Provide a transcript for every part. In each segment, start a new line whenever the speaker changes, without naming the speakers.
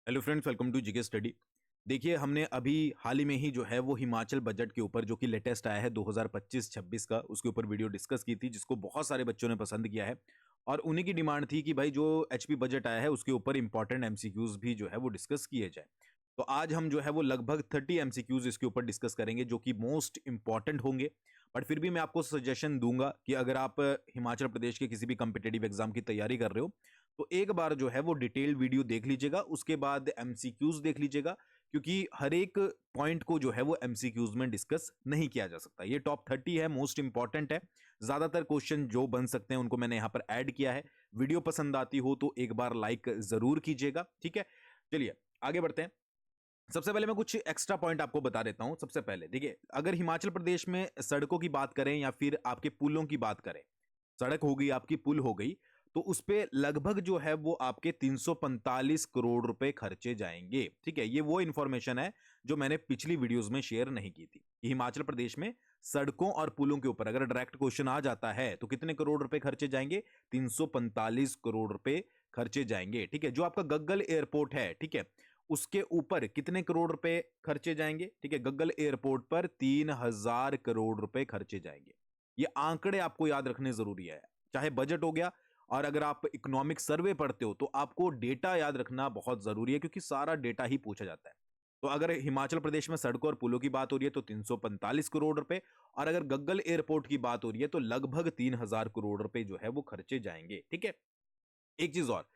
Hello friends, welcome to GK study. देखिए, हमने अभी हाल ही में ही जो है वो हिमाचल बजट के ऊपर जो कि लेटेस्ट आया है 2025-26 का, उसके ऊपर वीडियो डिस्कस की थी, जिसको बहुत सारे बच्चों ने पसंद किया है। और उन्हीं की डिमांड थी कि भाई जो एचपी बजट आया है उसके ऊपर इंपॉर्टेंट एमसीक्यूज भी जो है वो डिस्कस किए जाए। तो आज हम जो है वो लगभग 30 एमसीक्यूज इसके ऊपर डिस्कस करेंगे जो कि मोस्ट इंपॉर्टेंट होंगे। बट फिर भी मैं आपको सजेशन दूंगा कि अगर आप हिमाचल प्रदेश के किसी भी कम्पिटेटिव एग्जाम की तैयारी कर रहे हो तो एक बार जो है वो डिटेल्ड वीडियो देख लीजिएगा, उसके बाद एमसीक्यूज देख लीजिएगा, क्योंकि हर एक पॉइंट को जो है वो एमसीक्यूज में डिस्कस नहीं किया जा सकता। ये टॉप 30 है, मोस्ट इंपॉर्टेंट है। ज्यादातर क्वेश्चन जो बन सकते हैं उनको मैंने यहां पर ऐड किया है। वीडियो पसंद आती हो तो एक बार लाइक जरूर कीजिएगा, ठीक है। चलिए आगे बढ़ते हैं। सबसे पहले मैं कुछ एक्स्ट्रा पॉइंट आपको बता देता हूं। सबसे पहले देखिए, अगर हिमाचल प्रदेश में सड़कों की बात करें या फिर आपके पुलों की बात करें, सड़क हो गई आपकी, पुल हो गई, तो उस पे लगभग जो है वो आपके 345 करोड़ रुपए खर्चे जाएंगे। ठीक है, ये वो इंफॉर्मेशन है जो मैंने पिछली वीडियोस में शेयर नहीं की थी कि हिमाचल प्रदेश में सड़कों और पुलों के ऊपर अगर डायरेक्ट क्वेश्चन आ जाता है तो कितने करोड़ रुपए खर्चे जाएंगे। 345 करोड़ रुपए खर्चे जाएंगे। ठीक है, जो आपका गग्गल एयरपोर्ट है, ठीक है, उसके ऊपर कितने करोड़ रुपए खर्चे जाएंगे। ठीक है, गग्गल एयरपोर्ट पर 3000 करोड़ रुपए खर्चे जाएंगे। ये आंकड़े आपको याद रखने जरूरी है, चाहे बजट हो गया, और अगर आप इकोनॉमिक सर्वे पढ़ते हो तो आपको डेटा याद रखना बहुत जरूरी है, क्योंकि सारा डेटा ही पूछा जाता है। तो अगर हिमाचल प्रदेश में सड़कों और पुलों की बात हो रही है तो 345 करोड़ रुपए, और अगर गग्गल एयरपोर्ट की बात हो रही है तो लगभग 3000 करोड़ रुपए जो है वो खर्चे जाएंगे। ठीक है, एक चीज और,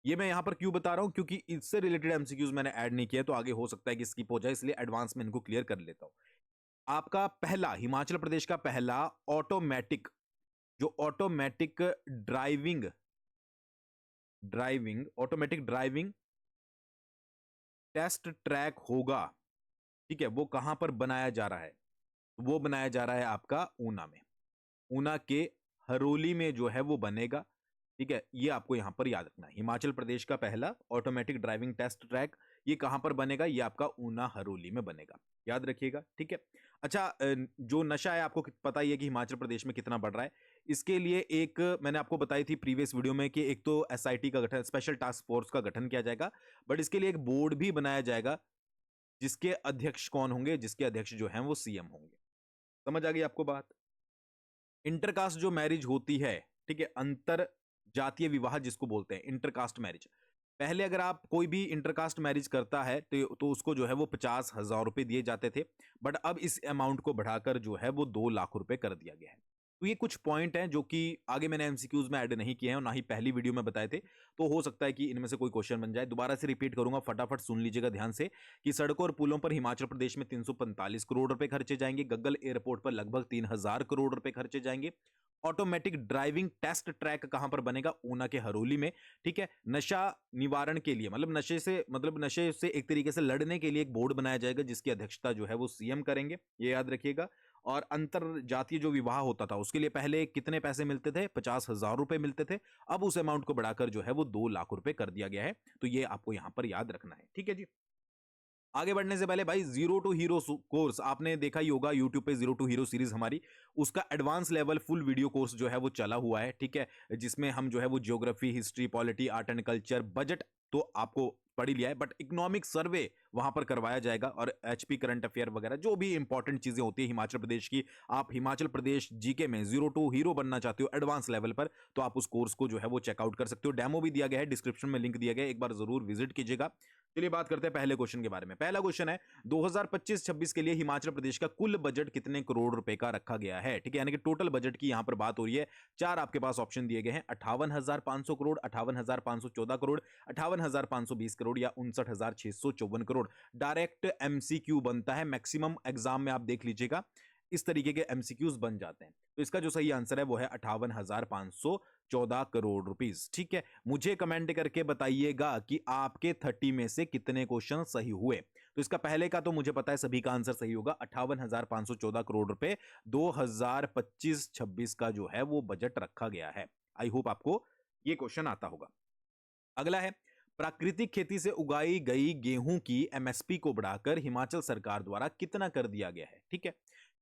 ये मैं यहां पर क्यों बता रहा हूं, क्योंकि इससे रिलेटेड एमसीक्यूज मैंने ऐड नहीं किया तो आगे हो सकता है कि स्किप हो जाए, इसलिए एडवांस में इनको क्लियर कर लेता हूं। आपका पहला, हिमाचल प्रदेश का पहला ऑटोमेटिक, जो automatic driving driving automatic driving test track होगा, ठीक है, वो कहां पर बनाया जा रहा है। वो बनाया जा रहा है आपका ऊना में। ऊना के हरोली में जो है वो बनेगा। ठीक है, ये आपको यहां पर याद रखना है। हिमाचल प्रदेश का पहला ऑटोमेटिक ड्राइविंग टेस्ट ट्रैक ये कहां पर बनेगा, ये आपका ऊना हरोली में बनेगा, याद रखिएगा। ठीक है, अच्छा, जो नशा है आपको पता ही है कि हिमाचल प्रदेश में कितना बढ़ रहा है। इसके लिए एक मैंने आपको बताई थी प्रीवियस वीडियो में कि एक तो एसआईटी का गठन, स्पेशल टास्क फोर्स का गठन किया जाएगा, बट इसके लिए एक बोर्ड भी बनाया जाएगा जिसके अध्यक्ष कौन होंगे, जिसके अध्यक्ष जो हैं वो सीएम होंगे। समझ आ गई आपको बात। इंटरकास्ट जो मैरिज होती है, ठीक है, अंतर जातीय विवाह जिसको बोलते हैं, इंटरकास्ट मैरिज, पहले अगर आप कोई भी इंटरकास्ट मैरिज करता है तो उसको जो है वो 50,000 रुपए दिए जाते थे, बट अब इस अमाउंट को बढ़ाकर जो है वो 2 लाख रुपए कर दिया गया है। तो ये कुछ पॉइंट हैं जो कि आगे मैंने एमसीक्यूज में ऐड नहीं किए हैं और ना ही पहली वीडियो में बताए थे, तो हो सकता है कि इनमें से कोई क्वेश्चन बन जाए। दोबारा से रिपीट करूंगा, फटाफट सुन लीजिएगा ध्यान से कि सड़कों और पुलों पर हिमाचल प्रदेश में 345 करोड़ रुपए खर्चे जाएंगे, गग्गल एयरपोर्ट पर लगभग 3000 करोड़ रुपए खर्चे जाएंगे, ऑटोमेटिक ड्राइविंग टेस्ट ट्रैक कहां पर बनेगा, ऊना के हरोली में। ठीक है, नशा निवारण के लिए, मतलब नशे से एक तरीके से लड़ने के लिए एक बोर्ड बनाया जाएगा जिसकी अध्यक्षता जो है वो सीएम करेंगे, ये याद रखिएगा। और अंतर जातीय जो विवाह होता था उसके लिए पहले कितने पैसे मिलते थे, 50,000 रुपए मिलते थे, अब उस अमाउंट को बढ़ाकर जो है वो 2 लाख रुपए कर दिया गया है। तो ये आपको यहां पर याद रखना है, ठीक है जी। आगे बढ़ने से पहले भाई, जीरो टू हीरो कोर्स आपने देखा ही होगा यूट्यूब पे, जीरो टू हीरो सीरीज हमारी, उसका advance level full video course जो है वो चला हुआ है। ठीक है, जिसमें हम जो है वो geography, history, polity, art and culture, budget तो आपको पढ़ ही लिया है, बट इकोनॉमिक सर्वे वहां पर करवाया जाएगा, और एचपी करंट अफेयर वगैरह जो भी इंपॉर्टेंट चीजें होती है हिमाचल प्रदेश की, आप हिमाचल प्रदेश जीके में जीरो टू हीरो बनना चाहते हो एडवांस लेवल पर, तो आप उस कोर्स को जो है वो चेकआउट कर सकते हो। डेमो भी दिया गया है, डिस्क्रिप्शन में लिंक दिया गया है, एक बार जरूर विजिट कीजिएगा। चलिए बात करते हैं पहले क्वेश्चन के बारे में। पहला क्वेश्चन है 2025-26 के लिए हिमाचल प्रदेश का कुल बजट कितने करोड़ रुपए का रखा गया है। ठीक है, यानी कि टोटल बजट की यहां पर बात हो रही है। चार आपके पास ऑप्शन दिए गए हैं, 58,500 करोड़, 58,514 करोड़, 58,520 करोड़ या 59,654 करोड़। डायरेक्ट एमसीक्यू बनता है, मैक्सिमम एग्जाम में आप देख लीजिएगा इस तरीके के एमसीक्यूज बन जाते हैं। तो इसका जो सही आंसर है वो है 58,514 करोड़ रुपीस। ठीक है, मुझे कमेंट करके बताइएगा कि आपके 30 में से कितने क्वेश्चन सही हुए। तो इसका पहले का तो मुझे पता है, सभी का आंसर सही होगा, 58,514 करोड़ रुपए 2025-26 का जो है वो बजट रखा गया है। आई होप आपको ये क्वेश्चन आता होगा। अगला है, प्राकृतिक खेती से उगाई गई गेहूं की एमएसपी को बढ़ाकर हिमाचल सरकार द्वारा कितना कर दिया गया है। ठीक है,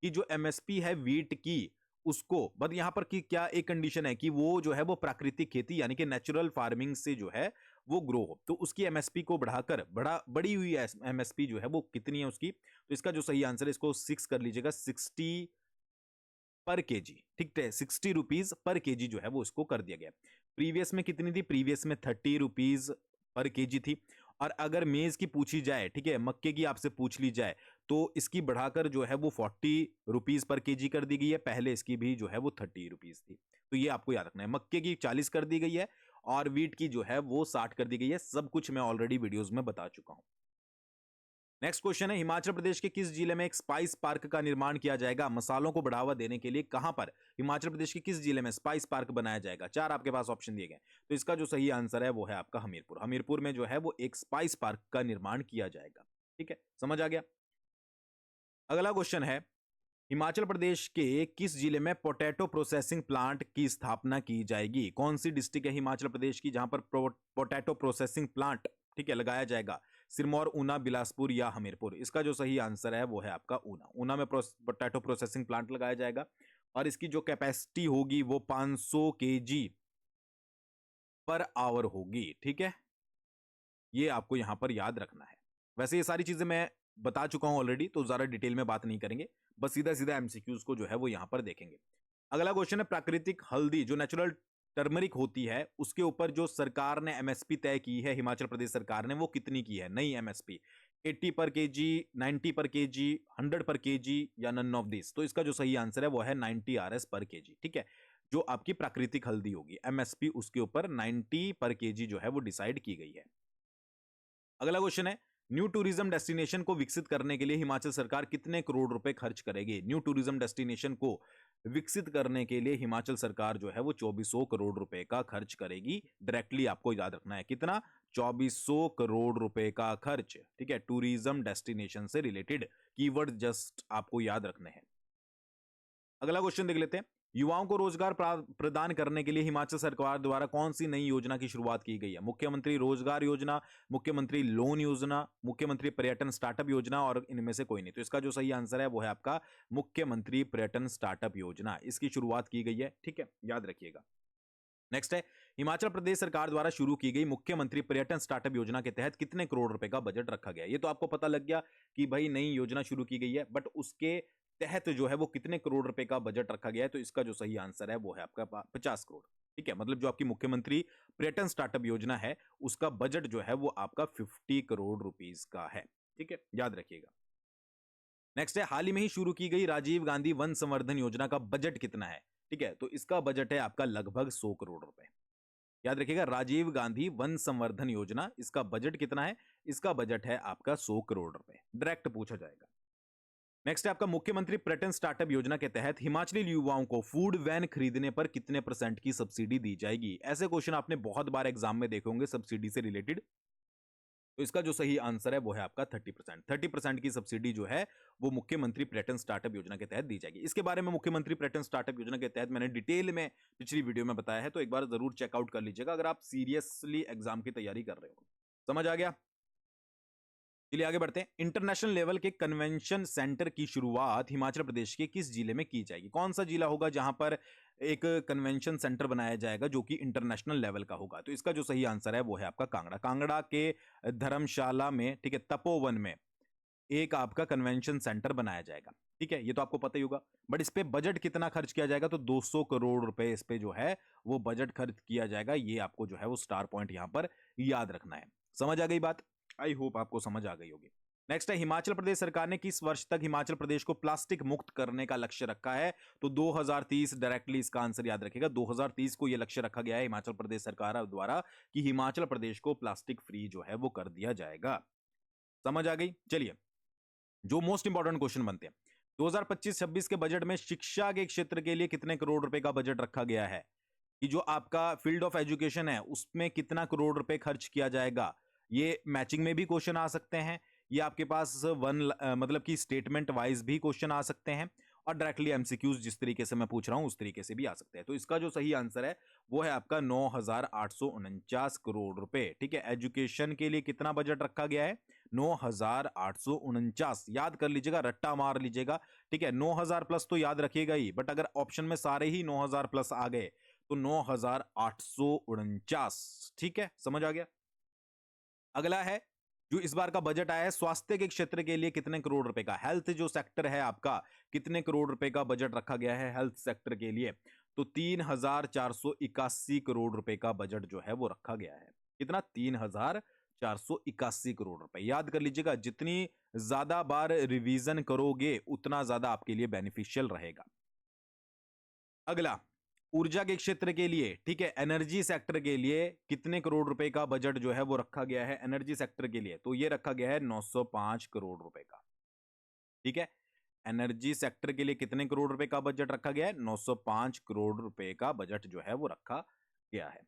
कि जो एमएसपी है वीट की, उसको, बट यहां पर कि क्या एक कंडीशन है कि वो जो है वो प्राकृतिक खेती यानी कि नेचुरल फार्मिंग से जो है वो ग्रो हो, तो उसकी एमएसपी को बढ़ाकर बड़ी हुई एमएसपी जो है वो कितनी है उसकी, तो इसका जो सही आंसर है इसको 6 कर लीजिएगा, 60 पर केजी, ठीक है, 60 रुपीज पर केजी जो है वो इसको कर दिया गया। प्रीवियस में कितनी थी, प्रीवियस में 30 रुपीज पर केजी थी। और अगर मेज की पूछी जाए, ठीक है, मक्के की आपसे पूछ ली जाए, तो इसकी बढ़ाकर जो है वो 40 रुपीज पर केजी कर दी गई है, पहले इसकी भी जो है वो 30 रुपीज थी। तो ये आपको याद रखना है, मक्के की 40 कर दी गई है और वीट की जो है वो 60 कर दी गई है। सब कुछ मैं ऑलरेडी वीडियोज में बता चुका हूं। नेक्स्ट क्वेश्चन है, हिमाचल प्रदेश के किस जिले में एक स्पाइस पार्क का निर्माण किया जाएगा? मसालों को बढ़ावा देने के लिए कहां पर हिमाचल प्रदेश के किस जिले में स्पाइस पार्क बनाया जाएगा? 4 आपके पास ऑप्शन दिए गए, तो इसका जो सही आंसर है वो है आपका हमीरपुर। हमीरपुर में जो है वो एक स्पाइस पार्क का निर्माण किया जाएगा। ठीक है, समझ आ गया। अगला क्वेश्चन है, हिमाचल प्रदेश के किस जिले में पोटैटो प्रोसेसिंग प्लांट की स्थापना की जाएगी? कौन सी डिस्ट्रिक्ट है हिमाचल प्रदेश की जहां पर पोटैटो प्रोसेसिंग प्लांट, ठीक है, लगाया जाएगा? सिरमौर, ऊना, बिलासपुर या हमीरपुर? इसका जो सही आंसर है वो है आपका ऊना। ऊना में पोटैटो प्रोसेसिंग प्लांट लगाया जाएगा और इसकी जो कैपेसिटी होगी वो 500 केजी पर आवर होगी। ठीक है, ये आपको यहां पर याद रखना है। वैसे ये सारी चीजें मैं बता चुका हूं ऑलरेडी, तो ज्यादा डिटेल में बात नहीं करेंगे, बस सीधा सीधा एमसीक्यूज को जो है वो यहां पर देखेंगे। अगला क्वेश्चन है, प्राकृतिक हल्दी जो नेचुरल टर्मरिक होती है उसके ऊपर जो सरकार ने एमएसपी तय की है, हिमाचल प्रदेश सरकार ने, वो कितनी की है नई एमएसपी? 80 पर केजी, 90 पर केजी, 100 पर केजी या नन ऑफ दिस? तो इसका जो सही आंसर है वो है 90 आरएस पर केजी। ठीक है, जो आपकी प्राकृतिक हल्दी होगी एमएसपी उसके ऊपर 90 पर केजी जो है वो डिसाइड की गई है। अगला क्वेश्चन है, न्यू टूरिज्म डेस्टिनेशन को विकसित करने के लिए हिमाचल सरकार कितने करोड़ रुपए खर्च करेगी? न्यू टूरिज्म डेस्टिनेशन को विकसित करने के लिए हिमाचल सरकार जो है वो 2400 करोड़ रुपए का खर्च करेगी। डायरेक्टली आपको याद रखना है कितना, 2400 करोड़ रुपए का खर्च। ठीक है, टूरिज्म डेस्टिनेशन से रिलेटेड कीवर्ड जस्ट आपको याद रखने हैं। अगला क्वेश्चन देख लेते हैं, युवाओं को रोजगार प्रदान करने के लिए हिमाचल सरकार द्वारा कौन सी नई योजना की शुरुआत की गई है? मुख्यमंत्री रोजगार योजना, मुख्यमंत्री लोन योजना, मुख्यमंत्री पर्यटन स्टार्टअप योजना, और इनमें से कोई नहीं? तो इसका जो सही आंसर है वो है आपका मुख्यमंत्री पर्यटन स्टार्टअप योजना, इसकी शुरुआत की गई है। ठीक है, याद रखिएगा। नेक्स्ट है, हिमाचल प्रदेश सरकार द्वारा शुरू की गई मुख्यमंत्री पर्यटन स्टार्टअप योजना के तहत कितने करोड़ रुपए का बजट रखा गया? ये तो आपको पता लग गया कि भाई नई योजना शुरू की गई है, बट उसके तहत जो है वो कितने करोड़ रुपए का बजट रखा गया है? तो इसका जो सही आंसर है वो है आपका 50 करोड़। ठीक है, मतलब जो आपकी मुख्यमंत्री पर्यटन स्टार्टअप योजना है उसका बजट जो है वो आपका 50 करोड़ रुपीस का है। ठीक है, याद रखिएगा। नेक्स्ट है, हाल ही में ही शुरू की गई राजीव गांधी वन संवर्धन योजना का बजट कितना है? ठीक है, तो इसका बजट है आपका लगभग 100 करोड़ रुपए। याद रखिएगा, राजीव गांधी वन संवर्धन योजना, इसका बजट कितना है? इसका बजट है आपका 100 करोड़ रुपए, डायरेक्ट पूछा जाएगा। नेक्स्ट है आपका, मुख्यमंत्री पर्यटन स्टार्टअप योजना के तहत हिमाचली युवाओं को फूड वैन खरीदने पर कितने % की सब्सिडी दी जाएगी? ऐसे क्वेश्चन आपने बहुत बार एग्जाम में देखे होंगे सब्सिडी से रिलेटेड, तो इसका जो सही आंसर है वो है आपका 30%। 30% की सब्सिडी जो है वो मुख्यमंत्री पर्यटन स्टार्टअप योजना के तहत दी जाएगी। इसके बारे में मुख्यमंत्री पर्यटन स्टार्टअप योजना के तहत मैंने डिटेल में पिछली वीडियो में बताया है, तो एक बार जरूर चेकआउट कर लीजिएगा अगर आप सीरियसली एग्जाम की तैयारी कर रहे हो। समझ आ गया? चलिए आगे बढ़ते हैं। इंटरनेशनल लेवल के कन्वेंशन सेंटर की शुरुआत हिमाचल प्रदेश के किस जिले में की जाएगी? कौन सा जिला होगा जहां पर एक कन्वेंशन सेंटर बनाया जाएगा जो कि इंटरनेशनल लेवल का होगा? तो इसका जो सही आंसर है वो है आपका कांगड़ा। कांगड़ा के धर्मशाला में, ठीक है, तपोवन में एक आपका कन्वेंशन सेंटर बनाया जाएगा। ठीक है, ये तो आपको पता ही होगा, बट इस पे बजट कितना खर्च किया जाएगा? तो 200 करोड़ रुपए इस पे जो है वो बजट खर्च किया जाएगा। ये आपको जो है वो स्टार पॉइंट यहां पर याद रखना है। समझ आ गई बात? आई होप आपको समझ आ गई होगी। नेक्स्ट है, हिमाचल प्रदेश सरकार ने किस वर्ष तक हिमाचल प्रदेश को प्लास्टिक मुक्त करने का लक्ष्य रखा है? तो 2030, डायरेक्टली इसका आंसर याद रखिएगा। 2030 को यह लक्ष्य रखा गया है हिमाचल प्रदेश सरकार द्वारा कि हिमाचल प्रदेश को प्लास्टिक फ्री जो है वो कर दिया जाएगा। समझ आ गई? चलिए, जो मोस्ट इंपॉर्टेंट क्वेश्चन बनते हैं, 2025-26 के बजट में शिक्षा के क्षेत्र के लिए कितने करोड़ रुपए का बजट रखा गया है? कि जो आपका फील्ड ऑफ एजुकेशन है उसमें कितना करोड़ रुपए खर्च किया जाएगा? ये मैचिंग में भी क्वेश्चन आ सकते हैं, ये आपके पास मतलब कि स्टेटमेंट वाइज भी क्वेश्चन आ सकते हैं, और डायरेक्टली एमसीक्यूज जिस तरीके से मैं पूछ रहा हूं उस तरीके से भी आ सकते हैं। तो इसका जो सही आंसर है वो है आपका 9,849 करोड़ रुपए। ठीक है, एजुकेशन के लिए कितना बजट रखा गया है? 9,849। याद कर लीजिएगा, रट्टा मार लीजिएगा। ठीक है, 9,000 प्लस तो याद रखिएगा ही, बट अगर ऑप्शन में सारे ही 9,000 प्लस आ गए तो 9,849। ठीक है, समझ आ गया? अगला है जो इस बार का बजट आया है स्वास्थ्य के क्षेत्र के लिए कितने करोड़ रुपए का, हेल्थ जो सेक्टर है आपका, कितने करोड़ रुपए का बजट रखा गया है हेल्थ सेक्टर के लिए, तो 3,481 करोड़ रुपए का बजट जो है वो रखा गया है। कितना? 3,481 करोड़ रुपए। याद कर लीजिएगा, जितनी ज्यादा बार रिवीजन करोगे उतना ज्यादा आपके लिए बेनिफिशियल रहेगा। अगला, ऊर्जा के क्षेत्र के लिए, ठीक है, एनर्जी सेक्टर के लिए कितने करोड़ रुपए का बजट जो है वो रखा गया है एनर्जी सेक्टर के लिए, तो ये रखा गया है 905 करोड़ रुपए का। ठीक है, एनर्जी सेक्टर के लिए कितने करोड़ रुपए का बजट रखा गया है? 905 करोड़ रुपए का बजट जो है वो रखा गया है।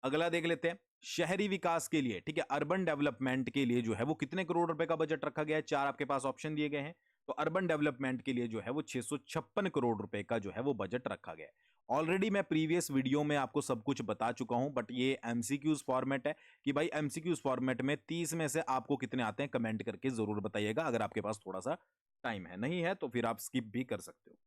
अगला देख लेते हैं, शहरी विकास के लिए, ठीक है, अर्बन डेवलपमेंट के लिए जो है वो कितने करोड़ रुपए का बजट रखा गया है? चार आपके पास ऑप्शन दिए गए हैं। तो अर्बन डेवलपमेंट के लिए जो है वो 656 करोड़ रुपए का जो है वो बजट रखा गया है। ऑलरेडी मैं प्रीवियस वीडियो में आपको सब कुछ बता चुका हूं, बट ये एमसीक्यूज फॉर्मेट है कि भाई एमसीक्यूज फॉर्मेट में 30 में से आपको कितने आते हैं कमेंट करके जरूर बताइएगा, अगर आपके पास थोड़ा सा टाइम है, नहीं है तो फिर आप स्किप भी कर सकते हो।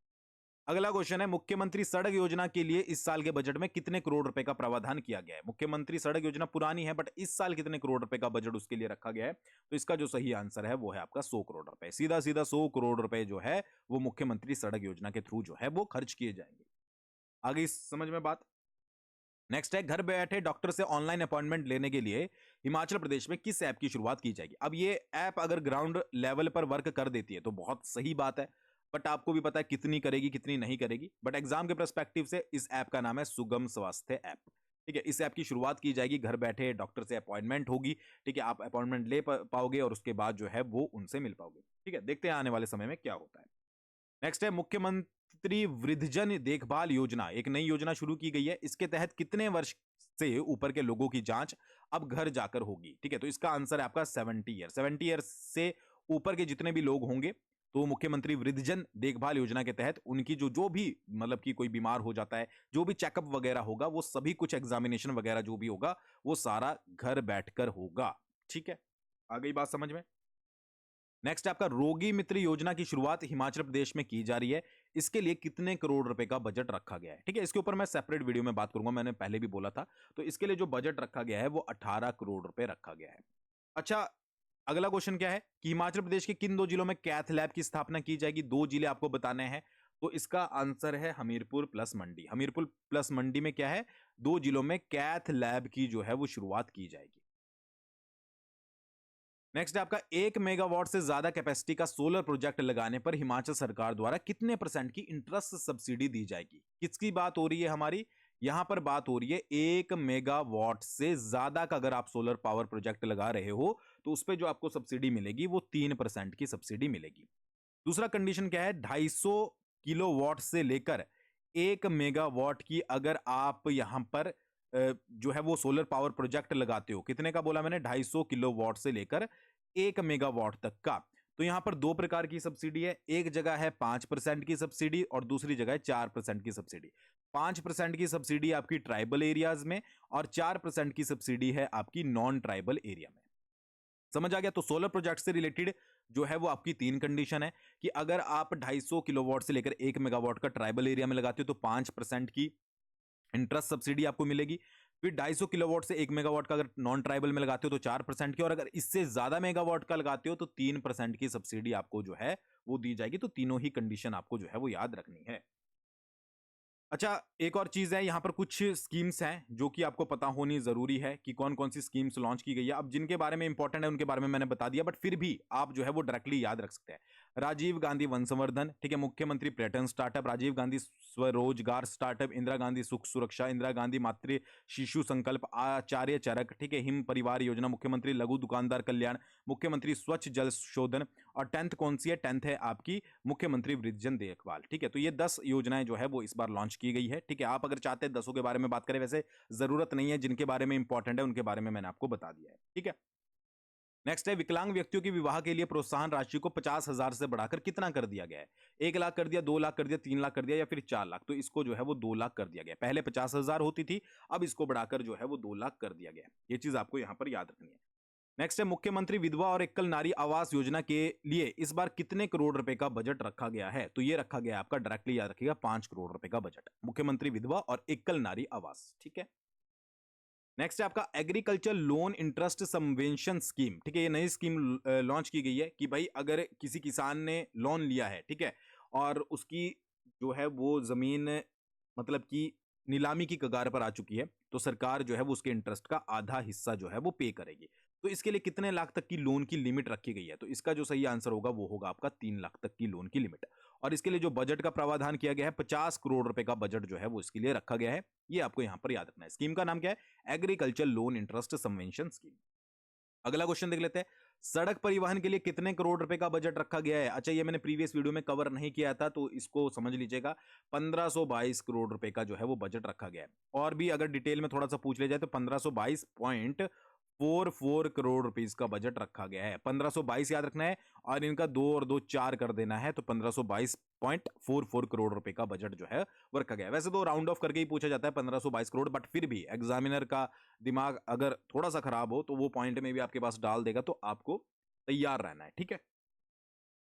अगला क्वेश्चन है, मुख्यमंत्री सड़क योजना के लिए इस साल के बजट में कितने करोड़ रुपए का प्रावधान किया गया है? मुख्यमंत्री सड़क योजना पुरानी है, बट इस साल कितने करोड़ रुपए का बजट उसके लिए रखा गया है? तो इसका जो सही आंसर है वो है आपका 100 करोड़ रुपए। सीधा सीधा 100 करोड़ रुपए जो है वो मुख्यमंत्री सड़क योजना के थ्रू जो है वो खर्च किए जाएंगे। आगे समझ में बात। नेक्स्ट है, घर बैठे डॉक्टर से ऑनलाइन अपॉइंटमेंट लेने के लिए हिमाचल प्रदेश में किस ऐप की शुरुआत की जाएगी? अब ये ऐप अगर ग्राउंड लेवल पर वर्क कर देती है तो बहुत सही बात है, बट आपको भी पता है कितनी करेगी कितनी नहीं करेगी। बट एग्जाम के पर्सपेक्टिव से इस ऐप का नाम है सुगम स्वास्थ्य ऐप। ठीक है, इस ऐप की शुरुआत की जाएगी, घर बैठे डॉक्टर से अपॉइंटमेंट होगी। ठीक है, आप अपॉइंटमेंट ले पाओगे और उसके बाद जो है वो उनसे मिल पाओगे। ठीक है, देखते हैं आने वाले समय में क्या होता है। नेक्स्ट है, मुख्यमंत्री वृद्धजन देखभाल योजना, एक नई योजना शुरू की गई है। इसके तहत कितने वर्ष से ऊपर के लोगों की जांच अब घर जाकर होगी? ठीक है, तो इसका आंसर है आपका 70 ईयर। 70 ईयर से ऊपर के जितने भी लोग होंगे तो मुख्यमंत्री वृद्धजन देखभाल योजना के तहत उनकी जो जो भी मतलब कि कोई बीमार हो जाता है, जो भी चेकअप वगैरह होगा, वो सभी कुछ एग्जामिनेशन वगैरह जो भी होगा वो सारा घर बैठकर होगा। ठीक है, आ गई बात समझ में। नेक्स्ट आपका रोगी मित्र योजना की शुरुआत हिमाचल प्रदेश में की जा रही है। इसके लिए कितने करोड़ रुपए का बजट रखा गया है? ठीक है, इसके ऊपर मैं सेपरेट वीडियो में बात करूंगा, मैंने पहले भी बोला था। तो इसके लिए जो बजट रखा गया है वो 18 करोड़ रुपए रखा गया है। अच्छा, अगला क्वेश्चन क्या है कि हिमाचल प्रदेश के किन दो जिलों में कैथ लैब की स्थापना की जाएगी? दो जिले आपको बताने हैं, तो इसका आंसर है हमीरपुर प्लस मंडी। हमीरपुर प्लस मंडी में क्या है? दो जिलों में कैथ लैब की जो है वो शुरुआत की जाएगी। नेक्स्ट आपका 1 मेगावाट से ज्यादा कैपेसिटी का सोलर प्रोजेक्ट लगाने पर हिमाचल सरकार द्वारा कितने परसेंट की इंटरेस्ट सब्सिडी दी जाएगी? किसकी बात हो रही है हमारी? यहां पर बात हो रही है 1 मेगावाट से ज्यादा का अगर आप सोलर पावर प्रोजेक्ट लगा रहे हो तो उस पर जो आपको सब्सिडी मिलेगी वो 3% की सब्सिडी मिलेगी। दूसरा कंडीशन क्या है? 250 किलोवाट से लेकर 1 मेगावाट की अगर आप यहां पर जो है वो सोलर पावर प्रोजेक्ट लगाते हो, कितने का बोला मैंने? 250 किलोवाट से लेकर 1 मेगावाट तक का। तो यहां पर दो प्रकार की सब्सिडी है, एक जगह है 5% की सब्सिडी और दूसरी जगह है 4% की सब्सिडी। 5% की सब्सिडी आपकी ट्राइबल एरियाज में और 4% की सब्सिडी है आपकी नॉन ट्राइबल एरिया में। समझ आ गया? तो सोलर प्रोजेक्ट से रिलेटेड जो है वो आपकी तीन कंडीशन है कि अगर आप 250 किलोवाट से लेकर 1 मेगावाट का ट्राइबल एरिया में लगाते हो तो 5% की इंटरेस्ट सब्सिडी आपको मिलेगी। फिर 250 किलोवाट से 1 मेगावाट का अगर नॉन ट्राइबल में लगाते हो तो 4% की, और अगर इससे ज्यादा मेगावाट का लगाते हो तो 3% की सब्सिडी आपको जो है वो दी जाएगी। तो तीनों ही कंडीशन आपको जो है वो याद रखनी है। अच्छा, एक और चीज है, यहां पर कुछ स्कीम्स हैं जो कि आपको पता होनी जरूरी है कि कौन कौन सी स्कीम्स लॉन्च की गई है। अब जिनके बारे में इंपॉर्टेंट है उनके बारे में मैंने बता दिया, बट फिर भी आप जो है वो डायरेक्टली याद रख सकते हैं। राजीव गांधी वन संवर्धन, ठीक है, मुख्यमंत्री पर्यटन स्टार्टअप, राजीव गांधी स्वरोजगार स्टार्टअप, इंदिरा गांधी सुख सुरक्षा, इंदिरा गांधी मातृ शिशु संकल्प, आचार्य चरक, ठीक है, हिम परिवार योजना, मुख्यमंत्री लघु दुकानदार कल्याण, मुख्यमंत्री स्वच्छ जल शोधन, और 10th कौन सी है? 10th है आपकी मुख्यमंत्री वृद्धजन देखभाल। ठीक है, तो ये 10 योजनाएं जो है वो इस बार लॉन्च की गई है। ठीक है, आप अगर चाहते हैं 10 के बारे में बात करें, वैसे जरूरत नहीं है, जिनके बारे में इंपॉर्टेंट है उनके बारे में मैंने आपको बता दिया है। ठीक है, नेक्स्ट है, विकलांग व्यक्तियों के विवाह के लिए प्रोत्साहन राशि को 50,000 से बढ़ाकर कितना कर दिया गया है? 1 लाख कर दिया, 2 लाख कर दिया, 3 लाख कर दिया, या फिर 4 लाख? तो इसको जो है वो 2 लाख कर दिया गया। पहले 50,000 होती थी, अब इसको बढ़ाकर जो है वो 2 लाख कर दिया गया। ये चीज आपको यहां पर याद रखनी है। नेक्स्ट है, मुख्यमंत्री विधवा और एकल नारी आवास योजना के लिए इस बार कितने करोड़ रुपए का बजट रखा गया है? तो ये रखा गया आपका, डायरेक्टली याद रखिएगा, 5 करोड़ रुपए का बजट, मुख्यमंत्री विधवा और एकल नारी आवास। ठीक है, नेक्स्ट है आपका agriculture loan interest subvention scheme. ठीक है, ये नई स्कीम लॉन्च की गई है कि भाई अगर किसी किसान ने लोन लिया है, ठीक है, और उसकी जो है वो जमीन मतलब कि नीलामी की कगार पर आ चुकी है, तो सरकार जो है वो उसके इंटरेस्ट का आधा हिस्सा जो है वो पे करेगी। तो इसके लिए कितने लाख तक की लोन की लिमिट रखी गई है? तो इसका जो सही आंसर होगा वो होगा आपका 3 लाख तक की लोन की लिमिट। और इसके लिए जो बजट का प्रावधान किया गया है, 50 करोड़ रुपए का बजट जो है वो इसके लिए रखा गया है। ये आपको यहां पर याद रखना है। स्कीम का नाम क्या है? Agriculture loan interest subvention scheme. अगला क्वेश्चन देख लेते हैं। सड़क परिवहन के लिए कितने करोड़ रुपए का बजट रखा गया है? अच्छा, ये मैंने प्रीवियस वीडियो में कवर नहीं किया था, तो इसको समझ लीजिएगा। 1522 करोड़ रुपए का जो है वो बजट रखा गया है। और भी अगर डिटेल में थोड़ा सा पूछ लिया जाए तो 1522.44 करोड़ रुपीस का बजट रखा गया है। 1522 याद रखना है और इनका 2 और 2 4 कर देना है, तो 1522.44 करोड़ रुपए का बजट जो है वो रखा गया है। वैसे तो राउंड ऑफ करके ही पूछा जाता है 1522 करोड़, बट फिर भी एग्जामिनर का दिमाग अगर थोड़ा सा खराब हो तो वो पॉइंट में भी आपके पास डाल देगा, तो आपको तैयार रहना है। ठीक है,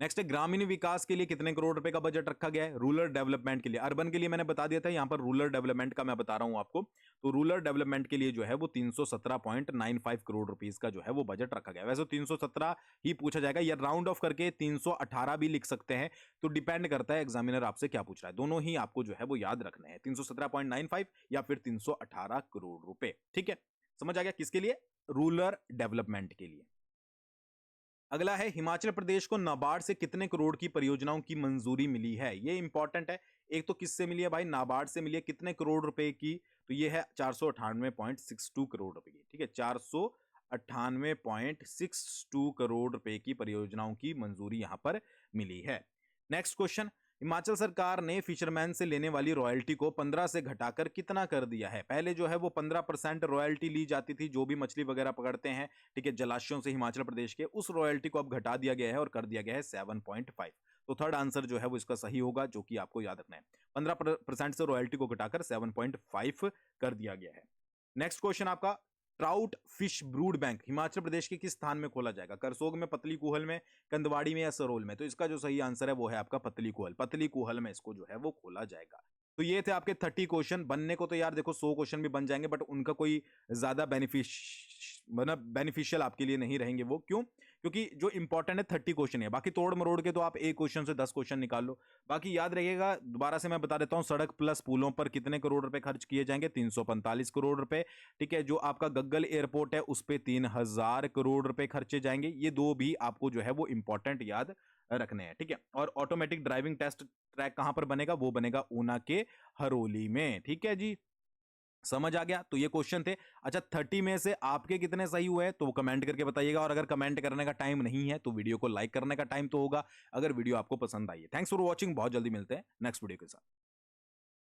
नेक्स्ट है ग्रामीण विकास के लिए कितने करोड़ रुपए का बजट रखा गया है? रूरल डेवलपमेंट के लिए। अर्बन के लिए मैंने बता दिया था, यहां पर रूरल डेवलपमेंट का मैं बता रहा हूं आपको। तो रूरल डेवलपमेंट के लिए जो है वो 317.95 करोड़ रुपीस का जो है वो बजट रखा गया है। वैसे 317 ही पूछा जाएगा, या राउंड ऑफ करके 318 भी लिख सकते हैं, तो डिपेंड करता है एग्जामिनर आपसे क्या पूछ रहा है। दोनों ही आपको जो है वो याद रखने हैं, 317.95 या फिर 318 करोड़ रुपए। ठीक है, समझ आ गया किसके लिए? रूरल डेवलपमेंट के लिए। अगला है हिमाचल प्रदेश को नाबार्ड से कितने करोड़ की परियोजनाओं की मंजूरी मिली है? ये इंपॉर्टेंट है। एक तो किससे मिली है भाई? नाबार्ड से मिली है। कितने करोड़ रुपए की? तो ये है 498.62 करोड़ रुपए की। ठीक है, 498.62 करोड़ रुपए की परियोजनाओं की मंजूरी यहां पर मिली है। नेक्स्ट क्वेश्चन, हिमाचल सरकार ने फिशरमैन से लेने वाली रॉयल्टी को 15 से घटाकर कितना कर दिया है? पहले जो है वो 15% रॉयल्टी ली जाती थी, जो भी मछली वगैरह पकड़ते हैं, ठीक है, जलाशयों से हिमाचल प्रदेश के, उस रॉयल्टी को अब घटा दिया गया है और कर दिया गया है 7.5। तो थर्ड आंसर जो है वो इसका सही होगा, जो कि आपको याद रखना है। 15% से रॉयल्टी को घटाकर 7.5 कर दिया गया है। नेक्स्ट क्वेश्चन आपका, trout fish brood bank Himachal Pradesh के किस स्थान में खोला जाएगा? करसोग में, पतली कुहल में, कंदवाड़ी में या सरोल में? तो इसका जो सही आंसर है वो है आपका पतली कुहल। पतली कुहल में इसको जो है वो खोला जाएगा। तो ये थे आपके 30 क्वेश्चन। बनने को तो यार देखो 100 क्वेश्चन भी बन जाएंगे, बट उनका कोई ज्यादा बेनिफिशियल आपके लिए नहीं रहेंगे। वो क्यों? क्योंकि जो इंपॉर्टेंट है 30 क्वेश्चन है, बाकी तोड़ मरोड़ के तो आप एक क्वेश्चन से 10 क्वेश्चन निकाल लो। बाकी याद रखिएगा, दोबारा से मैं बता देता हूं, सड़क प्लस पुलों पर कितने करोड़ रुपए खर्च किए जाएंगे? 345 करोड़ रुपए। ठीक है, जो आपका गग्गल एयरपोर्ट है उस पे 3000 करोड़ रुपए खर्चे जाएंगे। ये दो भी आपको जो है वो इंपॉर्टेंट याद रखने हैं। ठीक है, और ऑटोमेटिक ड्राइविंग टेस्ट ट्रैक कहां पर बनेगा? वो बनेगा ऊना के हरोली में। ठीक है जी, समझ आ गया? तो ये क्वेश्चन थे। अच्छा, 30 में से आपके कितने सही हुए तो वो कमेंट करके बताइएगा, और अगर कमेंट करने का टाइम नहीं है तो वीडियो को लाइक करने का टाइम तो होगा, अगर वीडियो आपको पसंद आई है। Thanks for watching. बहुत जल्दी मिलते हैं नेक्स्ट वीडियो के साथ।